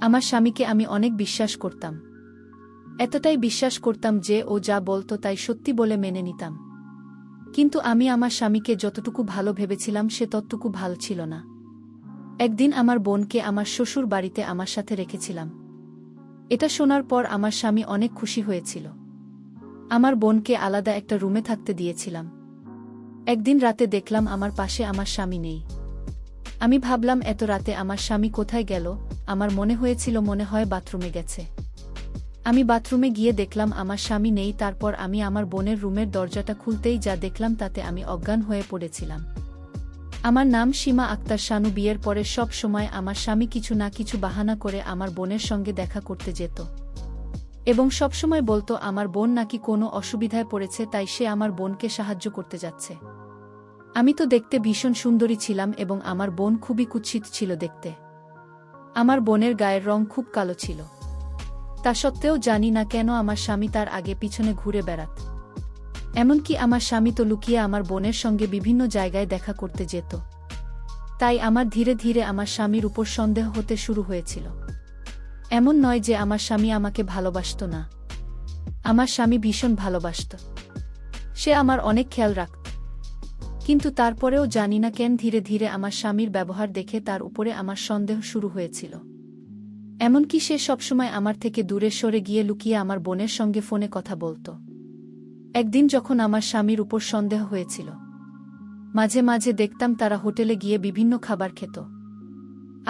আমার স্বামীকে আমি অনেক বিশ্বাস করতাম। এতটাই বিশ্বাস করতাম যে ও যা বলতো তাই সত্যি বলে মেনে নিতাম। কিন্তু আমি আমার স্বামীকে যতটুকু ভালো ভেবেছিলাম সে ততটুকু ভালো ছিল না। একদিন আমার বোনকে আমার শ্বশুর বাড়িতে আমার সাথে রেখেছিলাম। এটা শোনার পর আমার স্বামী অনেক খুশি হয়েছিল। আমার বোনকে আলাদা একটা রুমে থাকতে দিয়েছিলাম। একদিন রাতে দেখলাম আমার পাশে আমার স্বামী নেই। আমি ভাবলাম এত রাতে আমার স্বামী কোথায় গেল। আমার মনে হয়েছিল মনে হয় বাথরুমে গেছে। আমি বাথরুমে গিয়ে দেখলাম আমার স্বামী নেই। তারপর আমি আমার বোনের রুমের দরজাটা খুলতেই যা দেখলাম তাতে আমি অজ্ঞান হয়ে পড়েছিলাম। আমার নাম সীমা আক্তার শানু। বিয়ের পরে সব সময় আমার স্বামী কিছু না কিছু বাহানা করে আমার বোনের সঙ্গে দেখা করতে যেত এবং সবসময় বলতো আমার বোন নাকি কোনো অসুবিধায় পড়েছে তাই সে আমার বোনকে সাহায্য করতে যাচ্ছে। আমি তো দেখতে ভীষণ সুন্দরী ছিলাম এবং আমার বোন খুবই কুৎসিত ছিল দেখতে। আমার বোনের গায়ের রং খুব কালো ছিল। তা সত্ত্বেও জানি না কেন আমার স্বামী তার আগে পিছনে ঘুরে বেড়াত। এমনকি আমার স্বামী তো লুকিয়ে আমার বোনের সঙ্গে বিভিন্ন জায়গায় দেখা করতে যেত। তাই আমার ধীরে ধীরে আমার স্বামীর উপর সন্দেহ হতে শুরু হয়েছিল। এমন নয় যে আমার স্বামী আমাকে ভালোবাসত না। আমার স্বামী ভীষণ ভালোবাসত। সে আমার অনেক খেয়াল রাখত। কিন্তু তারপরেও জানি না কেন ধীরে ধীরে আমার স্বামীর ব্যবহার দেখে তার উপরে আমার সন্দেহ শুরু হয়েছিল। এমনকি সে সবসময় আমার থেকে দূরে সরে গিয়ে লুকিয়ে আমার বোনের সঙ্গে ফোনে কথা বলত। একদিন যখন আমার স্বামীর উপর সন্দেহ হয়েছিল, মাঝে মাঝে দেখতাম তারা হোটেলে গিয়ে বিভিন্ন খাবার খেত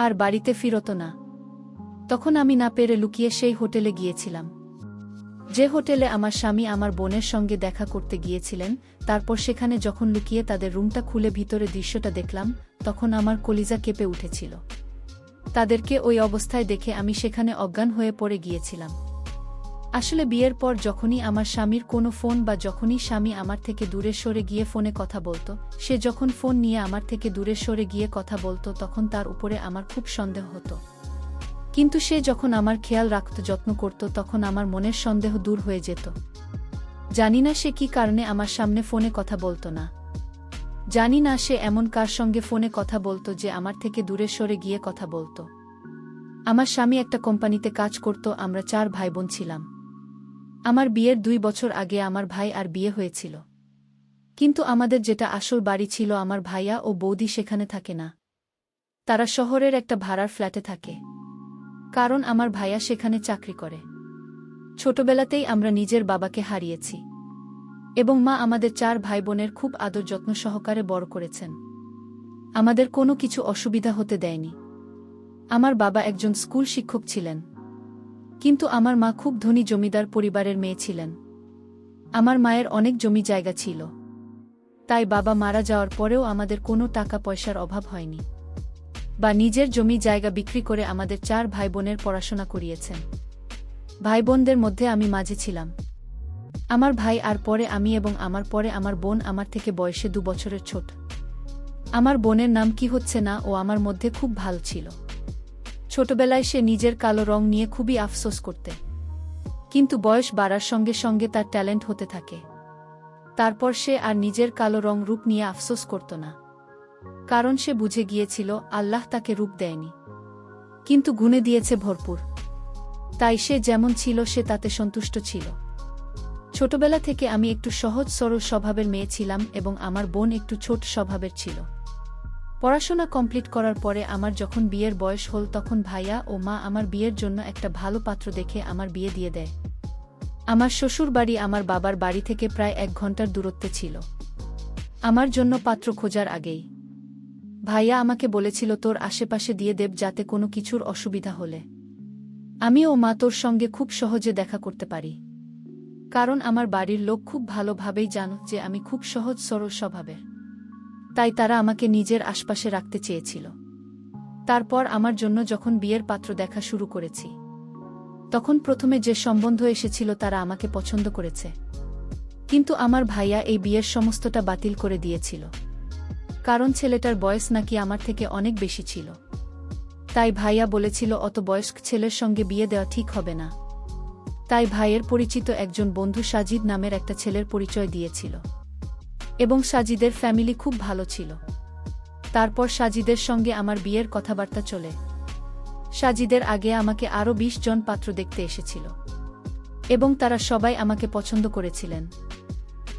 আর বাড়িতে ফিরত না। তখন আমি না পেরে লুকিয়ে সেই হোটেলে গিয়েছিলাম, যে হোটেলে আমার স্বামী আমার বোনের সঙ্গে দেখা করতে গিয়েছিলেন। তারপর সেখানে যখন লুকিয়ে তাদের রুমটা খুলে ভিতরে দৃশ্যটা দেখলাম, তখন আমার কলিজা কেঁপে উঠেছিল। তাদেরকে ওই অবস্থায় দেখে আমি সেখানে অজ্ঞান হয়ে পড়ে গিয়েছিলাম। আসলে বিয়ের পর যখনই আমার স্বামীর কোনো ফোন বা যখনই স্বামী আমার থেকে দূরে সরে গিয়ে ফোনে কথা বলতো, সে যখন ফোন নিয়ে আমার থেকে দূরে সরে গিয়ে কথা বলতো তখন তার উপরে আমার খুব সন্দেহ হতো। কিন্তু সে যখন আমার খেয়াল রাখত, যত্ন করত, তখন আমার মনের সন্দেহ দূর হয়ে যেত। জানি না সে কি কারণে আমার সামনে ফোনে কথা বলতো না। জানি না সে এমন কার সঙ্গে ফোনে কথা বলতো যে আমার থেকে দূরে সরে গিয়ে কথা বলতো। আমার স্বামী একটা কোম্পানিতে কাজ করত। আমরা 4 ভাই বোন ছিলাম। আমার বিয়ের 2 বছর আগে আমার ভাই আর বিয়ে হয়েছিল। কিন্তু আমাদের যেটা আসল বাড়ি ছিল, আমার ভাইয়া ও বৌদি সেখানে থাকে না। তারা শহরের একটা ভাড়ার ফ্ল্যাটে থাকে, কারণ আমার ভাইয়া সেখানে চাকরি করে। ছোটবেলাতেই আমরা নিজের বাবাকে হারিয়েছি এবং মা আমাদের 4 ভাই বোনের খুব আদর যত্ন সহকারে বড় করেছেন। আমাদের কোনো কিছু অসুবিধা হতে দেয়নি। আমার বাবা একজন স্কুল শিক্ষক ছিলেন, কিন্তু আমার মা খুব ধনী জমিদার পরিবারের মেয়ে ছিলেন। আমার মায়ের অনেক জমি জায়গা ছিল, তাই বাবা মারা যাওয়ার পরেও আমাদের কোনো টাকা পয়সার অভাব হয়নি, বা নিজের জমি জায়গা বিক্রি করে আমাদের 4 ভাই বোনের পড়াশোনা করিয়েছেন। ভাই বোনদের মধ্যে আমি মাঝে ছিলাম। আমার ভাই আর পরে আমি এবং আমার পরে আমার বোন আমার থেকে বয়সে 2 বছরের ছোট। আমার বোনের নাম কি হচ্ছে না, ও আমার মধ্যে খুব ভালো ছিল। ছোটবেলায় সে নিজের কালো রং নিয়ে খুবই আফসোস করতে, কিন্তু বয়স বাড়ার সঙ্গে সঙ্গে তার ট্যালেন্ট হতে থাকে। তারপর সে আর নিজের কালো রং রূপ নিয়ে আফসোস করত না, কারণ সে বুঝে গিয়েছিল আল্লাহ তাকে রূপ দেয়নি, কিন্তু গুণে দিয়েছে ভরপুর। তাই সে যেমন ছিল সে তাতে সন্তুষ্ট ছিল। ছোটবেলা থেকে আমি একটু সহজ সরল স্বভাবের মেয়ে ছিলাম এবং আমার বোন একটু ছোট স্বভাবের ছিল। পড়াশোনা কমপ্লিট করার পরে আমার যখন বিয়ের বয়স হল, তখন ভাইয়া ও মা আমার বিয়ের জন্য একটা ভালো পাত্র দেখে আমার বিয়ে দিয়ে দেয়। আমার শ্বশুর বাড়ি আমার বাবার বাড়ি থেকে প্রায় 1 ঘন্টার দূরত্বে ছিল। আমার জন্য পাত্র খোঁজার আগেই ভাইয়া আমাকে বলেছিল, তোর আশেপাশে দিয়ে দেব, যাতে কোনো কিছুর অসুবিধা হলে আমি ও মা তোর সঙ্গে খুব সহজে দেখা করতে পারি। কারণ আমার বাড়ির লোক খুব ভালোভাবেই জানো যে আমি খুব সহজ সরল স্বভাবের, তাই তারা আমাকে নিজের আশপাশে রাখতে চেয়েছিল। তারপর আমার জন্য যখন বিয়ের পাত্র দেখা শুরু করেছি, তখন প্রথমে যে সম্বন্ধ এসেছিল তারা আমাকে পছন্দ করেছে, কিন্তু আমার ভাইয়া এই বিয়ের সমস্তটা বাতিল করে দিয়েছিল, কারণ ছেলেটার বয়স নাকি আমার থেকে অনেক বেশি ছিল। তাই ভাইয়া বলেছিল অত বয়স্ক ছেলের সঙ্গে বিয়ে দেওয়া ঠিক হবে না। তাই ভাইয়ের পরিচিত একজন বন্ধু সাজিদ নামের একটা ছেলের পরিচয় দিয়েছিল, এবং সাজিদের ফ্যামিলি খুব ভালো ছিল। তারপর সাজিদের সঙ্গে আমার বিয়ের কথাবার্তা চলে। সাজিদের আগে আমাকে আরও ২০ জন পাত্র দেখতে এসেছিল এবং তারা সবাই আমাকে পছন্দ করেছিলেন,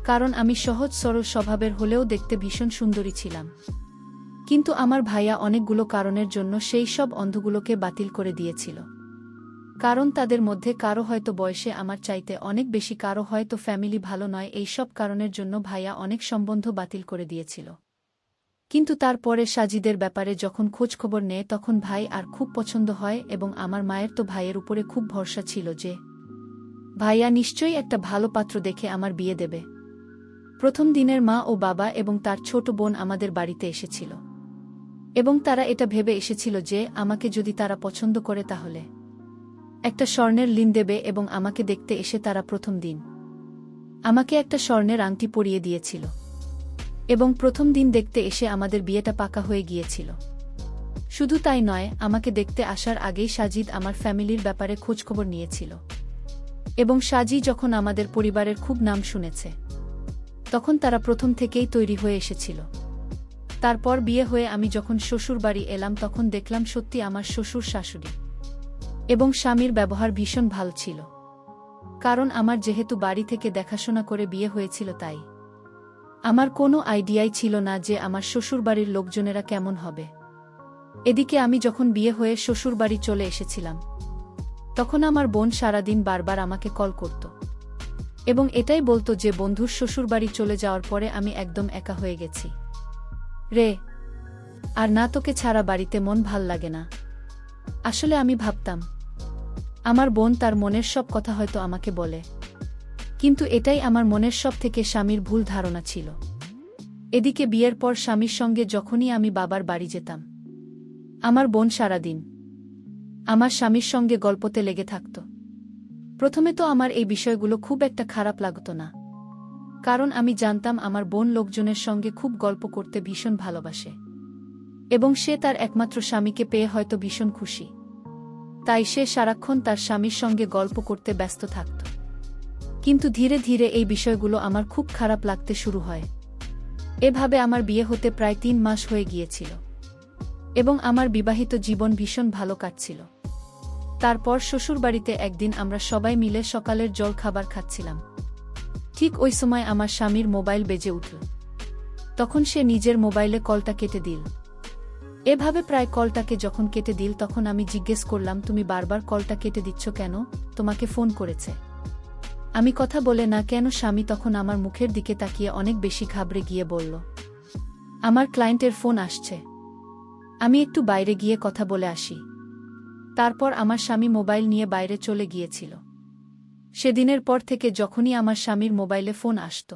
কারণ আমি সহজ সরল স্বভাবের হলেও দেখতে ভীষণ সুন্দরী ছিলাম। কিন্তু আমার ভাইয়া অনেকগুলো কারণের জন্য সেই সব অন্ধগুলোকে বাতিল করে দিয়েছিল। কারণ তাদের মধ্যে কারো হয়তো বয়সে আমার চাইতে অনেক বেশি, কারো হয়তো ফ্যামিলি ভালো নয়, এই সব কারণের জন্য ভাইয়া অনেক সম্বন্ধ বাতিল করে দিয়েছিল। কিন্তু তারপরে সাজিদের ব্যাপারে যখন খোঁজখবর নেয় তখন ভাই আর খুব পছন্দ হয় এবং আমার মায়ের তো ভাইয়ের উপরে খুব ভরসা ছিল যে ভাইয়া নিশ্চয়ই একটা ভালো পাত্র দেখে আমার বিয়ে দেবে। প্রথম দিনের মা ও বাবা এবং তার ছোট বোন আমাদের বাড়িতে এসেছিল এবং তারা এটা ভেবে এসেছিল যে আমাকে যদি তারা পছন্দ করে তাহলে একটা স্বর্ণের লিন দেবে এবং আমাকে দেখতে এসে তারা প্রথম দিন আমাকে একটা স্বর্ণের আংটি পরিয়ে দিয়েছিল এবং প্রথম দিন দেখতে এসে আমাদের বিয়েটা পাকা হয়ে গিয়েছিল। শুধু তাই নয়, আমাকে দেখতে আসার আগেই সাজিদ আমার ফ্যামিলির ব্যাপারে খোঁজখবর নিয়েছিল এবং সাজি যখন আমাদের পরিবারের খুব নাম শুনেছে তখন তারা প্রথম থেকেই তৈরি হয়ে এসেছিল। তারপর বিয়ে হয়ে আমি যখন শ্বশুর বাড়ি এলাম তখন দেখলাম সত্যি আমার শ্বশুর শাশুড়ি এবং স্বামীর ব্যবহার ভীষণ ভালো ছিল, কারণ আমার যেহেতু বাড়ি থেকে দেখাশোনা করে বিয়ে হয়েছিল তাই আমার কোনো আইডিয়াই ছিল না যে আমার শ্বশুরবাড়ির লোকজনেরা কেমন হবে। এদিকে আমি যখন বিয়ে হয়ে শ্বশুরবাড়ি চলে এসেছিলাম তখন আমার বোন সারাদিন বারবার আমাকে কল করত এবং এটাই বলতো যে বন্ধুর শ্বশুরবাড়ি চলে যাওয়ার পরে আমি একদম একা হয়ে গেছি রে, আর না তোকে ছাড়া বাড়িতে মন ভাল লাগে না। আসলে আমি ভাবতাম আমার বোন তার মনের সব কথা হয়তো আমাকে বলে, কিন্তু এটাই আমার মনের সব থেকে স্বামীর ভুল ধারণা ছিল। এদিকে বিয়ের পর স্বামীর সঙ্গে যখনই আমি বাবার বাড়ি যেতাম আমার বোন সারাদিন আমার স্বামীর সঙ্গে গল্পতে লেগে থাকত। প্রথমে তো আমার এই বিষয়গুলো খুব একটা খারাপ লাগতো না, কারণ আমি জানতাম আমার বোন লোকজনের সঙ্গে খুব গল্প করতে ভীষণ ভালোবাসে এবং সে তার একমাত্র স্বামীকে পেয়ে হয়তো ভীষণ খুশি, তাই সে সারাক্ষণ তার স্বামীর সঙ্গে গল্প করতে ব্যস্ত থাকত। কিন্তু ধীরে ধীরে এই বিষয়গুলো আমার খুব খারাপ লাগতে শুরু হয়। এভাবে আমার বিয়ে হতে প্রায় ৩ মাস হয়ে গিয়েছিল এবং আমার বিবাহিত জীবন ভীষণ ভালো কাটছিল। তারপর শ্বশুরবাড়িতে একদিন আমরা সবাই মিলে সকালের জল খাবার খাচ্ছিলাম। ঠিক ওই সময় আমার স্বামীর মোবাইল বেজে উঠল। তখন সে নিজের মোবাইলে কলটা কেটে দিল। এভাবে প্রায় কলটাকে যখন কেটে দিল তখন আমি জিজ্ঞেস করলাম, তুমি বারবার কলটা কেটে দিচ্ছ কেন? তোমাকে ফোন করেছে? আমি কথা বলে না কেন? স্বামী তখন আমার মুখের দিকে তাকিয়ে অনেক বেশি ঘাবড়ে গিয়ে বলল, আমার ক্লায়েন্টের ফোন আসছে, আমি একটু বাইরে গিয়ে কথা বলে আসি। তারপর আমার স্বামী মোবাইল নিয়ে বাইরে চলে গিয়েছিল। সেদিনের পর থেকে যখনই আমার স্বামীর মোবাইলে ফোন আসত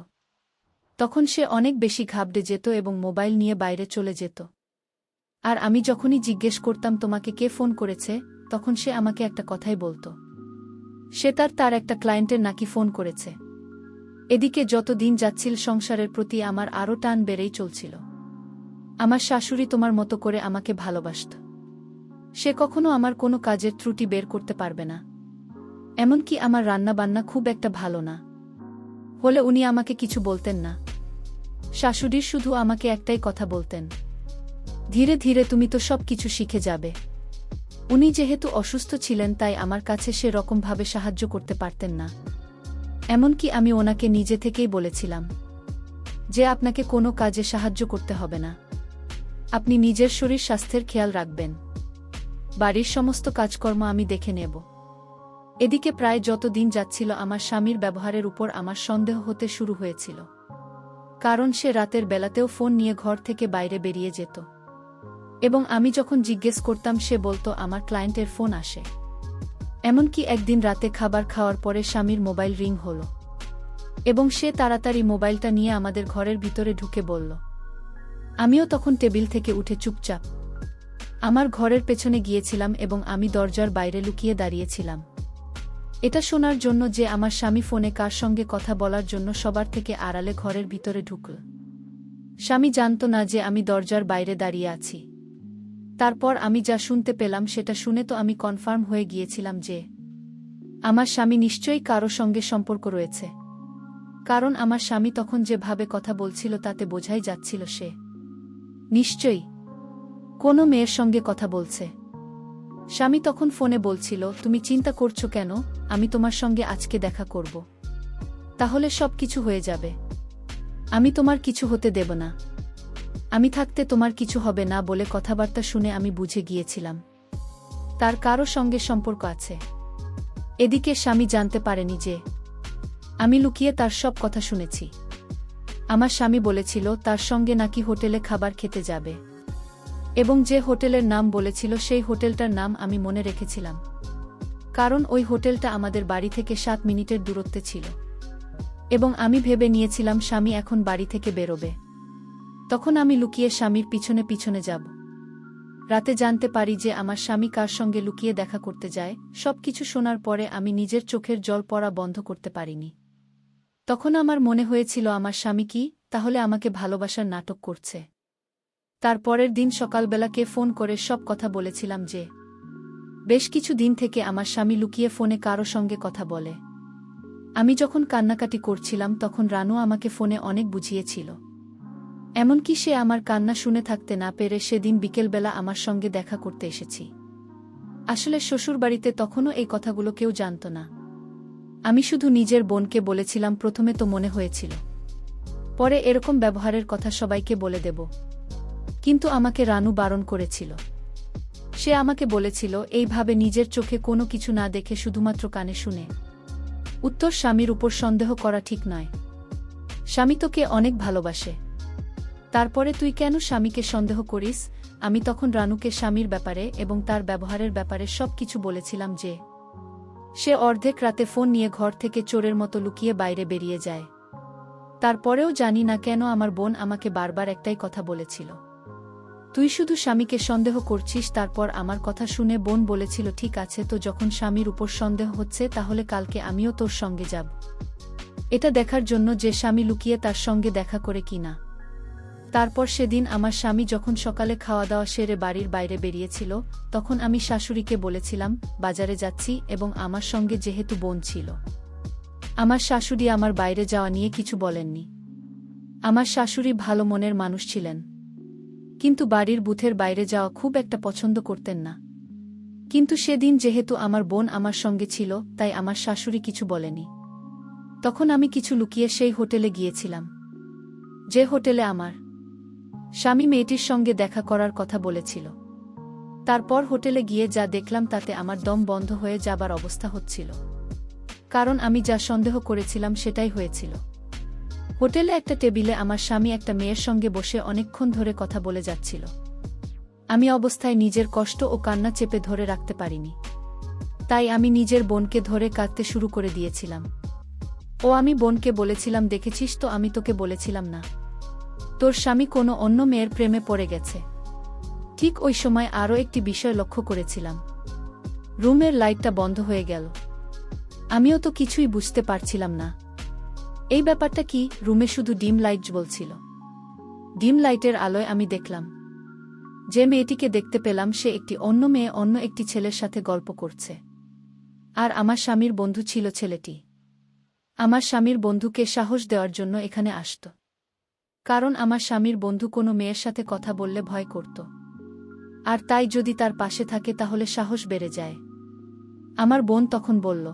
তখন সে অনেক বেশি ঘাবড়ে যেত এবং মোবাইল নিয়ে বাইরে চলে যেত। আর আমি যখনই জিজ্ঞেস করতাম তোমাকে কে ফোন করেছে, তখন সে আমাকে একটা কথাই বলতো, সে তার একটা ক্লায়েন্টের নাকি ফোন করেছে। এদিকে যত দিন যাচ্ছিল সংসারের প্রতি আমার আরও টান বেড়েই চলছিল। আমার শাশুড়ি তোমার মতো করে আমাকে ভালোবাসত। সে কখনো আমার কোনো কাজের ত্রুটি বের করতে পারবে না। এমনকি আমার রান্নাবান্না খুব একটা ভালো না হলে উনি আমাকে কিছু বলতেন না। শাশুড়ির শুধু আমাকে একটাই কথা বলতেন, ধীরে ধীরে তুমি তো সব কিছু শিখে যাবে। উনি যেহেতু অসুস্থ ছিলেন তাই আমার কাছে সে রকমভাবে সাহায্য করতে পারতেন না। এমনকি আমি ওনাকে নিজে থেকেই বলেছিলাম যে আপনাকে কোনো কাজে সাহায্য করতে হবে না, আপনি নিজের শরীর স্বাস্থ্যের খেয়াল রাখবেন, বাড়ির সমস্ত কাজকর্ম আমি দেখে নেব। এদিকে প্রায় যত দিন যাচ্ছিল আমার স্বামীর ব্যবহারের উপর আমার সন্দেহ হতে শুরু হয়েছিল, কারণ সে রাতের বেলাতেও ফোন নিয়ে ঘর থেকে বাইরে বেরিয়ে যেত এবং আমি যখন জিজ্ঞেস করতাম সে বলতো আমার ক্লায়েন্টের ফোন আসে। এমনকি একদিন রাতে খাবার খাওয়ার পরে স্বামীর মোবাইল রিং হল এবং সে তাড়াতাড়ি মোবাইলটা নিয়ে আমাদের ঘরের ভিতরে ঢুকে বলল। আমিও তখন টেবিল থেকে উঠে চুপচাপ আমার ঘরের পেছনে গিয়েছিলাম এবং আমি দরজার বাইরে লুকিয়ে দাঁড়িয়েছিলাম এটা শোনার জন্য যে আমার স্বামী ফোনে কার সঙ্গে কথা বলার জন্য সবার থেকে আড়ালে ঘরের ভিতরে ঢুকল। স্বামী জানত না যে আমি দরজার বাইরে দাঁড়িয়ে আছি। তারপর আমি যা শুনতে পেলাম সেটা শুনে তো আমি কনফার্ম হয়ে গিয়েছিলাম যে আমার স্বামী নিশ্চয়ই কারো সঙ্গে সম্পর্ক রয়েছে, কারণ আমার স্বামী তখন যেভাবে কথা বলছিল তাতে বোঝাই যাচ্ছিল সে নিশ্চয়ই কোনো মেয়ের সঙ্গে কথা বলছে। স্বামী তখন ফোনে বলছিল, তুমি চিন্তা করছো কেন, আমি তোমার সঙ্গে আজকে দেখা করব। তাহলে সব কিছু হয়ে যাবে। আমি তোমার কিছু হতে দেব না। আমি থাকতে তোমার কিছু হবে না বলে কথাবার্তা শুনে আমি বুঝে গিয়েছিলাম তার কারো সঙ্গে সম্পর্ক আছে। এদিকে স্বামী জানতে পারেনি যে আমি লুকিয়ে তার সব কথা শুনেছি। আমার স্বামী বলেছিল তার সঙ্গে নাকি হোটেলে খাবার খেতে যাবে, এবং যে হোটেলের নাম বলেছিল সেই হোটেলটার নাম আমি মনে রেখেছিলাম, কারণ ওই হোটেলটা আমাদের বাড়ি থেকে 7 মিনিটের দূরত্বে ছিল, এবং আমি ভেবে নিয়েছিলাম স্বামী এখন বাড়ি থেকে বেরোবে। তখন আমি লুকিয়ে স্বামীর পিছনে পিছনে যাব। রাতে জানতে পারি যে আমার স্বামী কার সঙ্গে লুকিয়ে দেখা করতে যায়। সবকিছু শোনার পরে আমি নিজের চোখের জল পড়া বন্ধ করতে পারিনি। তখন আমার মনে হয়েছিল আমার স্বামী কি তাহলে আমাকে ভালোবাসার নাটক করছে। তার পরের দিন সকালবেলাকে ফোন করে সব কথা বলেছিলাম যে বেশ কিছু দিন থেকে আমার স্বামী লুকিয়ে ফোনে কারো সঙ্গে কথা বলে। আমি যখন কান্নাকাটি করছিলাম তখন রানু আমাকে ফোনে অনেক বুঝিয়েছিল। এমনকি সে আমার কান্না শুনে থাকতে না পেরে সেদিন বিকেলবেলা আমার সঙ্গে দেখা করতে এসেছি। আসলে শ্বশুরবাড়িতে তখনও এই কথাগুলো কেউ জানত না। আমি শুধু নিজের বোনকে বলেছিলাম, প্রথমে তো মনে হয়েছিল পরে এরকম ব্যবহারের কথা সবাইকে বলে দেব, কিন্তু আমাকে রানু বারণ করেছিল। সে আমাকে বলেছিল এইভাবে নিজের চোখে কোনো কিছু না দেখে শুধুমাত্র কানে শুনে উত্তর স্বামীর উপর সন্দেহ করা ঠিক নয়। স্বামী তোকে অনেক ভালোবাসে, তারপরে তুই কেন স্বামীকে সন্দেহ করিস? আমি তখন রানুকে স্বামীর ব্যাপারে এবং তার ব্যবহারের ব্যাপারে সব কিছু বলেছিলাম যে সে অর্ধেক রাতে ফোন নিয়ে ঘর থেকে চোরের মতো লুকিয়ে বাইরে বেরিয়ে যায়। তারপরেও জানি না কেন আমার বোন আমাকে বারবার একটাই কথা বলেছিল, তুই শুধু স্বামীকে সন্দেহ করছিস। তারপর আমার কথা শুনে বোন বলেছিল, ঠিক আছে, তো যখন স্বামীর উপর সন্দেহ হচ্ছে তাহলে কালকে আমিও তোর সঙ্গে যাব, এটা দেখার জন্য যে স্বামী লুকিয়ে তার সঙ্গে দেখা করে কিনা। তারপর সেদিন আমার স্বামী যখন সকালে খাওয়া দাওয়া সেরে বাড়ির বাইরে বেরিয়েছিল, তখন আমি শাশুড়িকে বলেছিলাম বাজারে যাচ্ছি, এবং আমার সঙ্গে যেহেতু বোন ছিল, আমার শাশুড়ি আমার বাইরে যাওয়া নিয়ে কিছু বলেননি। আমার শাশুড়ি ভালো মনের মানুষ ছিলেন, কিন্তু বাড়ির বুথের বাইরে যাওয়া খুব একটা পছন্দ করতেন না। কিন্তু সেদিন যেহেতু আমার বোন আমার সঙ্গে ছিল, তাই আমার শাশুড়ি কিছু বলেনি। তখন আমি কিছু লুকিয়ে সেই হোটেলে গিয়েছিলাম, যে হোটেলে আমার স্বামী মেয়েটির সঙ্গে দেখা করার কথা বলেছিল। তারপর হোটেলে গিয়ে যা দেখলাম তাতে আমার দম বন্ধ হয়ে যাবার অবস্থা হচ্ছিল, কারণ আমি যা সন্দেহ করেছিলাম সেটাই হয়েছিল। হোটেলে একটা টেবিলে আমার স্বামী একটা মেয়ের সঙ্গে বসে অনেকক্ষণ ধরে কথা বলে যাচ্ছিল। আমি অবস্থায় নিজের কষ্ট ও কান্না চেপে ধরে রাখতে পারিনি, তাই আমি নিজের বোনকে ধরে কাঁদতে শুরু করে দিয়েছিলাম। আমি বোনকে বলেছিলাম, দেখেছিস তো, আমি তোকে বলেছিলাম না তোর স্বামী কোনো অন্য মেয়ের প্রেমে পড়ে গেছে। ঠিক ওই সময় আরও একটি বিষয় লক্ষ্য করেছিলাম, রুমের লাইটটা বন্ধ হয়ে গেল। আমিও তো কিছুই বুঝতে পারছিলাম না এই ব্যাপারটা কি। রুমে শুধু ডিম লাইট জ্বলছিল। ডিম লাইটের আলোয় আমি দেখলাম যে মেয়েটিকে দেখতে পেলাম সে একটি অন্য মেয়ে অন্য একটি ছেলের সাথে গল্প করছে, আর আমার স্বামীর বন্ধু ছিল ছেলেটি। আমার স্বামীর বন্ধুকে সাহস দেওয়ার জন্য এখানে আসত, কারণ আমার স্বামীর বন্ধু কোনো মেয়ের সাথে কথা বললে ভয় করত, আর তাই যদি তার পাশে থাকে তাহলে সাহস বেড়ে যায়। আমার বোন তখন বলল,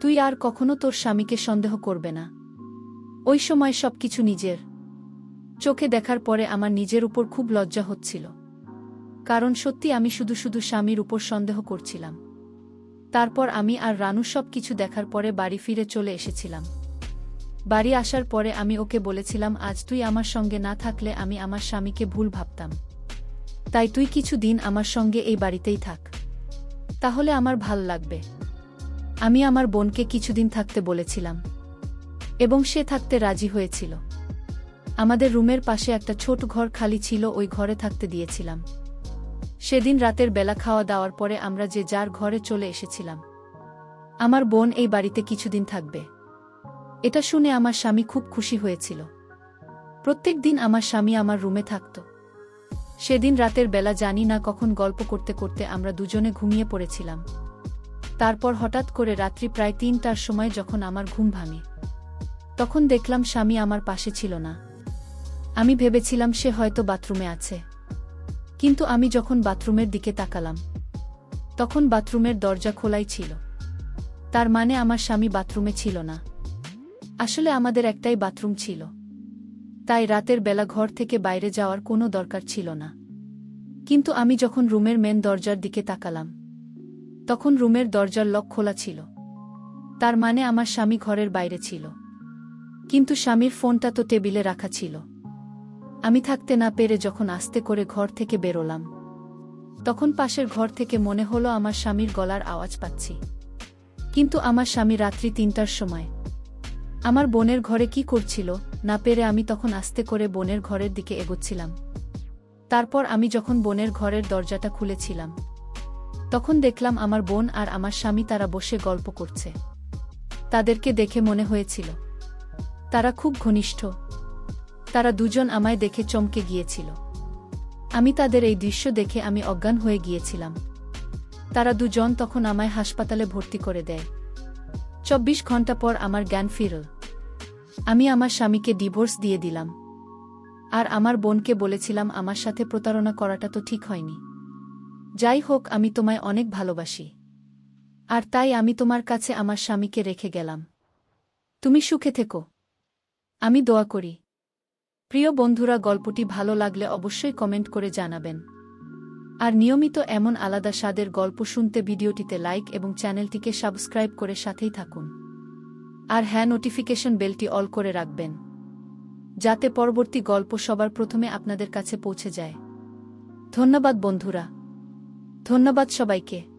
তুই আর কখনো তোর স্বামীকে সন্দেহ করবে না। ওই সময় সবকিছু নিজের চোখে দেখার পরে আমার নিজের উপর খুব লজ্জা হচ্ছিল, কারণ সত্যি আমি শুধু শুধু স্বামীর উপর সন্দেহ করছিলাম। তারপর আমি আর রানু সব কিছু দেখার পরে বাড়ি ফিরে চলে এসেছিলাম। বাড়ি আসার পরে আমি ওকে বলেছিলাম, আজ তুই আমার সঙ্গে না থাকলে আমি আমার স্বামীকে ভুল ভাবতাম, তাই তুই কিছু দিন আমার সঙ্গে এই বাড়িতেই থাক, তাহলে আমার ভাল লাগবে। আমি আমার বোনকে কিছুদিন থাকতে বলেছিলাম, এবং সে থাকতে রাজি হয়েছিল। আমাদের রুমের পাশে একটা ছোট ঘর খালি ছিল, ওই ঘরে থাকতে দিয়েছিলাম। সেদিন রাতের বেলা খাওয়া দাওয়ার পরে আমরা যে যার ঘরে চলে এসেছিলাম। আমার বোন এই বাড়িতে কিছুদিন থাকবে, এটা শুনে আমার স্বামী খুব খুশি হয়েছিল। প্রত্যেক দিন আমার স্বামী আমার রুমে থাকত। সেদিন রাতের বেলা জানি না কখন গল্প করতে করতে আমরা দুজনে ঘুমিয়ে পড়েছিলাম। তারপর হঠাৎ করে রাত্রি প্রায় 3টার সময় যখন আমার ঘুম ভাঙে, তখন দেখলাম স্বামী আমার পাশে ছিল না। আমি ভেবেছিলাম সে হয়তো বাথরুমে আছে, কিন্তু আমি যখন বাথরুমের দিকে তাকালাম তখন বাথরুমের দরজা খোলাই ছিল। তার মানে আমার স্বামী বাথরুমে ছিল না। আসলে আমাদের একটাই বাথরুম ছিল, তাই রাতের বেলা ঘর থেকে বাইরে যাওয়ার কোনো দরকার ছিল না। কিন্তু আমি যখন রুমের মেন দরজার দিকে তাকালাম, তখন রুমের দরজার লক খোলা ছিল। তার মানে আমার স্বামী ঘরের বাইরে ছিল। কিন্তু স্বামীর ফোনটা তো টেবিলে রাখা ছিল। আমি থাকতে না পেরে যখন আস্তে করে ঘর থেকে বেরোলাম, তখন পাশের ঘর থেকে মনে হলো আমার স্বামীর গলার আওয়াজ পাচ্ছি। কিন্তু আমার স্বামী রাত্রি ৩টার সময় আমার বোনের ঘরে কি করছিল না পেরে আমি তখন আস্তে করে বোনের ঘরের দিকে এগোচ্ছিলাম। তারপর আমি যখন বোনের ঘরের দরজাটা খুলেছিলাম, তখন দেখলাম আমার বোন আর আমার স্বামী তারা বসে গল্প করছে। তাদেরকে দেখে মনে হয়েছিল তারা খুব ঘনিষ্ঠ। তারা দুজন আমায় দেখে চমকে গিয়েছিল। আমি তাদের এই দৃশ্য দেখে আমি অজ্ঞান হয়ে গিয়েছিলাম। তারা দুজন তখন আমায় হাসপাতালে ভর্তি করে দেয়। ২৪ ঘন্টা পর আমার জ্ঞান ফিরল। আমি আমার স্বামীকে ডিভোর্স দিয়ে দিলাম। আর আমার বোনকে বলেছিলাম আমার সাথে প্রতারণা করাটা তো ঠিক হয়নি। যাই হোক, আমি তোমায় অনেক ভালোবাসি, আর তাই আমি তোমার কাছে আমার স্বামীকে রেখে গেলাম। তুমি সুখে থেকো, আমি দোয়া করি। প্রিয় বন্ধুরা, গল্পটি ভালো লাগলে অবশ্যই কমেন্ট করে জানাবেন। আর নিয়মিত এমন আলাদা স্বাদের গল্প শুনতে ভিডিওটিতে লাইক এবং চ্যানেলটিকে সাবস্ক্রাইব করে সাথেই থাকুন। আর হ্যাঁ, নোটিফিকেশন বেলটি অল করে রাখবেন, যাতে পরবর্তী গল্প সবার প্রথমে আপনাদের কাছে পৌঁছে যায়। ধন্যবাদ বন্ধুরা, ধন্যবাদ সবাইকে।